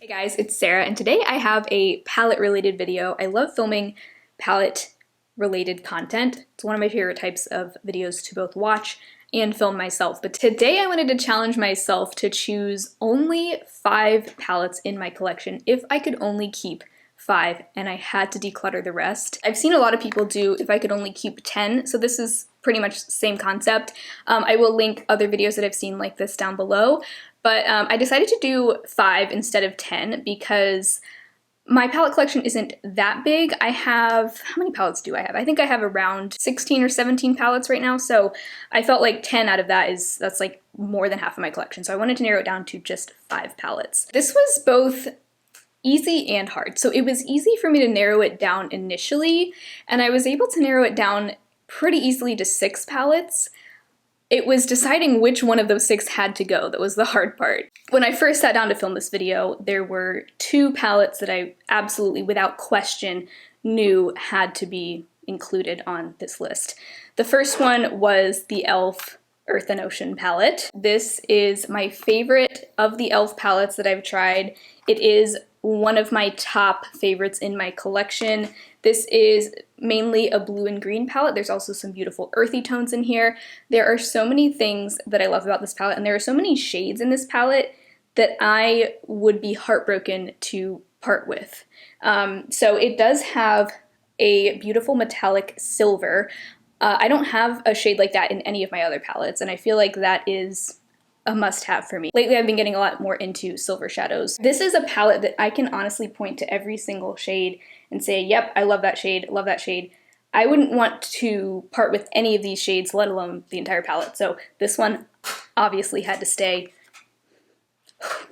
Hey guys, it's Sarah, and today I have a palette related video. I love filming palette related content. It's one of my favorite types of videos to both watch and film myself. But today I wanted to challenge myself to choose only 5 palettes in my collection if I could only keep 5 and I had to declutter the rest. I've seen a lot of people do if I could only keep 10, so this is pretty much the same concept. I will link other videos that I've seen like this down below. But I decided to do 5 instead of 10 because my palette collection isn't that big. I have, how many palettes do I have? I think I have around 16 or 17 palettes right now, so I felt like 10 out of that's like more than half of my collection. So I wanted to narrow it down to just 5 palettes. This was both easy and hard. So it was easy for me to narrow it down initially, and I was able to narrow it down pretty easily to 6 palettes. It was deciding which one of those 6 had to go that was the hard part. When I first sat down to film this video, there were 2 palettes that I absolutely, without question, knew had to be included on this list. The first one was the e.l.f. Earthen Ocean palette. This is my favorite of the e.l.f. palettes that I've tried. It is one of my top favorites in my collection. This is mainly a blue and green palette. There's also some beautiful earthy tones in here. There are so many things that I love about this palette, and there are so many shades in this palette that I would be heartbroken to part with. So it does have a beautiful metallic silver. I don't have a shade like that in any of my other palettes, and I feel like that is a must-have for me. Lately I've been getting a lot more into silver shadows. This is a palette that I can honestly point to every single shade and say, yep, I love that shade, love that shade. I wouldn't want to part with any of these shades, let alone the entire palette. So this one obviously had to stay.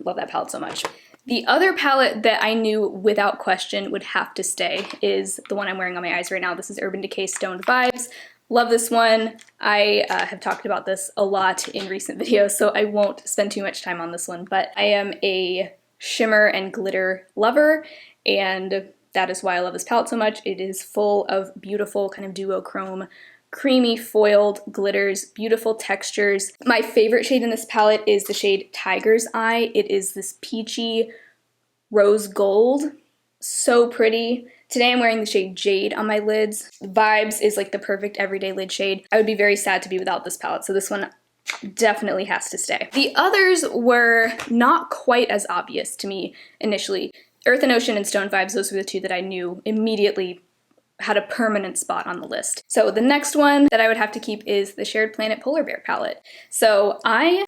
Love that palette so much. The other palette that I knew without question would have to stay is the one I'm wearing on my eyes right now. This is Urban Decay Stoned Vibes. Love this one. I have talked about this a lot in recent videos, so I won't spend too much time on this one, but I am a shimmer and glitter lover, and that is why I love this palette so much. It is full of beautiful kind of duochrome, creamy foiled glitters, beautiful textures. My favorite shade in this palette is the shade Tiger's Eye. It is this peachy rose gold. So pretty. Today I'm wearing the shade Jade on my lids. Vibes is like the perfect everyday lid shade. I would be very sad to be without this palette, so this one definitely has to stay. The others were not quite as obvious to me initially. Earthen Ocean and Stone Vibes, those were the 2 that I knew immediately had a permanent spot on the list. So the next one that I would have to keep is the Shared Planet Polar Bear palette. So I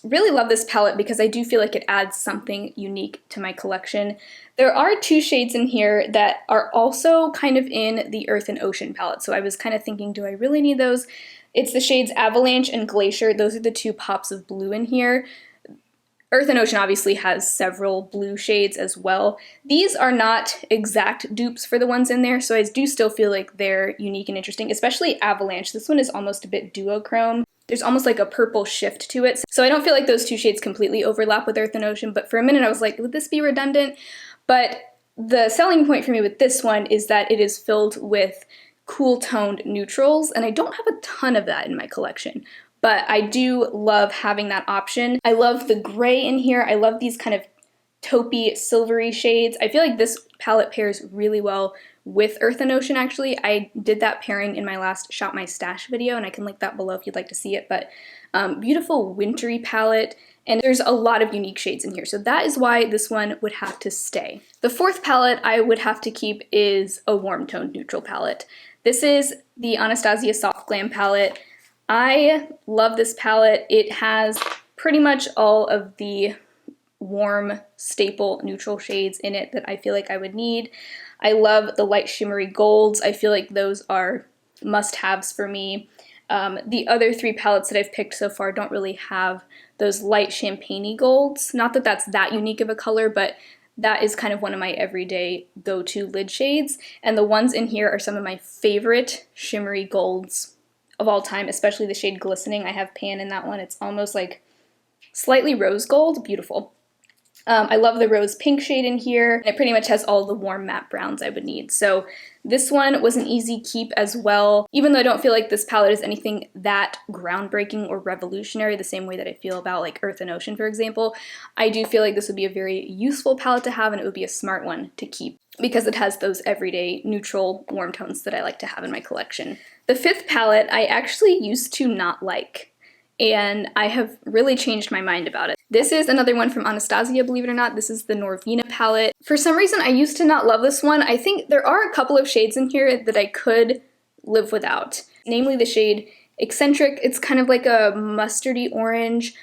really love this palette because I do feel like it adds something unique to my collection. There are 2 shades in here that are also kind of in the Earthen Ocean palette, so I was kind of thinking, do I really need those? It's the shades Avalanche and Glacier. Those are the 2 pops of blue in here. Earthen Ocean obviously has several blue shades as well. These are not exact dupes for the ones in there, so I do still feel like they're unique and interesting, especially Avalanche. This one is almost a bit duochrome. There's almost like a purple shift to it. So I don't feel like those 2 shades completely overlap with Earthen Ocean, but for a minute I was like, would this be redundant? But the selling point for me with this one is that it is filled with cool toned neutrals, and I don't have a ton of that in my collection. But I do love having that option. I love the gray in here. I love these kind of taupey, silvery shades. I feel like this palette pairs really well with Earthen Ocean, actually. I did that pairing in my last Shop My Stash video, and I can link that below if you'd like to see it. But beautiful wintry palette, and there's a lot of unique shades in here, so that is why this one would have to stay. The 4th palette I would have to keep is a warm toned neutral palette. This is the Anastasia Soft Glam palette. I love this palette. It has pretty much all of the warm, staple, neutral shades in it that I feel like I would need. I love the light shimmery golds. I feel like those are must-haves for me. The other 3 palettes that I've picked so far don't really have those light champagne-y golds. Not that that's that unique of a color, but that is kind of one of my everyday go-to lid shades. And the ones in here are some of my favorite shimmery golds of all time, especially the shade Glistening. I have Pan in that one. It's almost like slightly rose gold. Beautiful. I love the rose pink shade in here, and it pretty much has all the warm matte browns I would need. So this one was an easy keep as well, even though I don't feel like this palette is anything that groundbreaking or revolutionary the same way that I feel about like Earth and Ocean, for example. I do feel like this would be a very useful palette to have, and it would be a smart one to keep because it has those everyday neutral warm tones that I like to have in my collection. The fifth palette I actually used to not like, and I have really changed my mind about it. This is another one from Anastasia, believe it or not. This is the Norvina palette. For some reason, I used to not love this one. I think there are a couple of shades in here that I could live without, namely the shade Eccentric. It's kind of like a mustardy orange.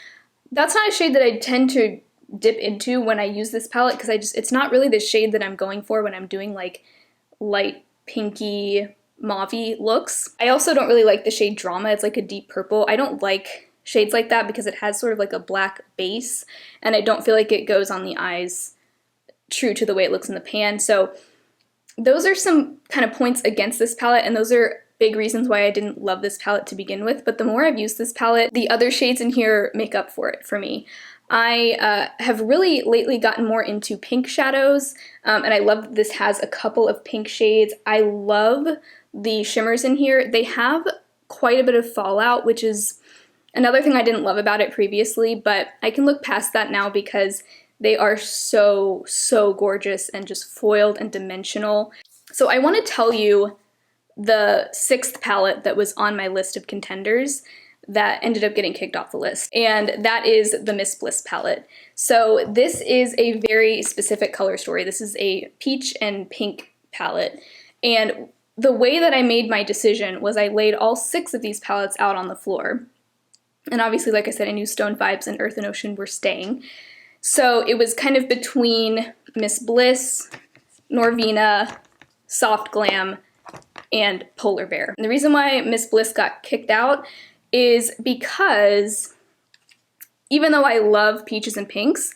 That's not a shade that I tend to dip into when I use this palette because it's not really the shade that I'm going for when I'm doing like light pinky mauve-y looks. I also don't really like the shade Drama. It's like a deep purple. I don't like shades like that because it has sort of like a black base, and I don't feel like it goes on the eyes true to the way it looks in the pan. So those are some kind of points against this palette, and those are big reasons why I didn't love this palette to begin with. But the more I've used this palette, the other shades in here make up for it for me. I have really lately gotten more into pink shadows, and I love that this has a couple of pink shades. I love the shimmers in here. They have quite a bit of fallout, which is another thing I didn't love about it previously, but I can look past that now because they are so, so gorgeous and just foiled and dimensional. So I want to tell you the sixth palette that was on my list of contenders that ended up getting kicked off the list, and that is the Miss Bliss palette. So this is a very specific color story. This is a peach and pink palette, and the way that I made my decision was I laid all 6 of these palettes out on the floor. And obviously, like I said, I knew Stone Vibes and Earth and Ocean were staying. So it was kind of between Miss Bliss, Norvina, Soft Glam, and Polar Bear. And the reason why Miss Bliss got kicked out is because even though I love peaches and pinks,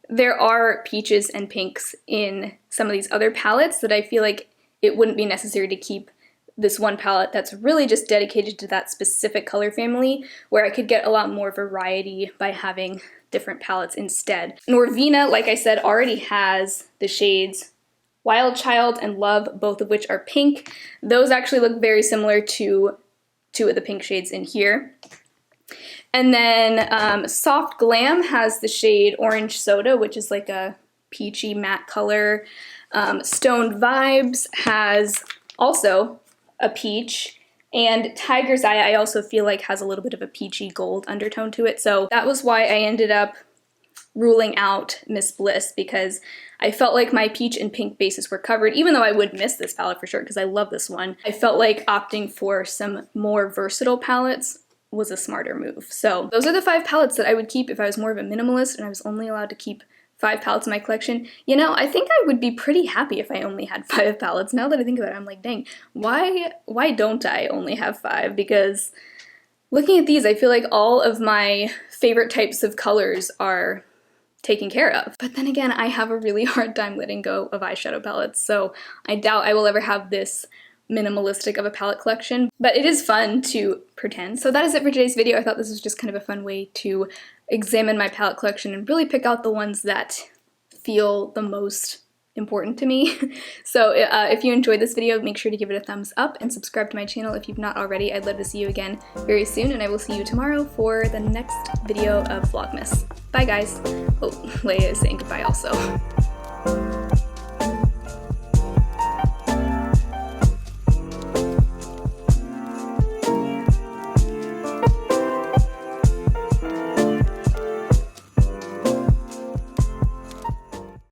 there are peaches and pinks in some of these other palettes that I feel like it wouldn't be necessary to keep this one palette that's really just dedicated to that specific color family, where I could get a lot more variety by having different palettes instead. Norvina, like I said, already has the shades Wild Child and Love, both of which are pink. Those actually look very similar to 2 of the pink shades in here. And then Soft Glam has the shade Orange Soda, which is like a peachy matte color. Stoned Vibes has also a peach, and Tiger's Eye I also feel like has a little bit of a peachy gold undertone to it. So that was why I ended up ruling out Miss Bliss, because I felt like my peach and pink bases were covered, even though I would miss this palette for sure because I love this one. I felt like opting for some more versatile palettes was a smarter move. So those are the 5 palettes that I would keep if I was more of a minimalist and I was only allowed to keep 5 palettes in my collection. You know, I think I would be pretty happy if I only had 5 palettes. Now that I think about it, I'm like, dang, why don't I only have 5? Because looking at these, I feel like all of my favorite types of colors are taken care of. But then again, I have a really hard time letting go of eyeshadow palettes, so I doubt I will ever have this minimalistic of a palette collection, but it is fun to pretend. So that is it for today's video. I thought this was just kind of a fun way to examine my palette collection and really pick out the ones that feel the most important to me. So if you enjoyed this video, make sure to give it a thumbs up and subscribe to my channel if you've not already. I'd love to see you again very soon, and I will see you tomorrow for the next video of Vlogmas. Bye guys! Oh, Leia is saying goodbye also.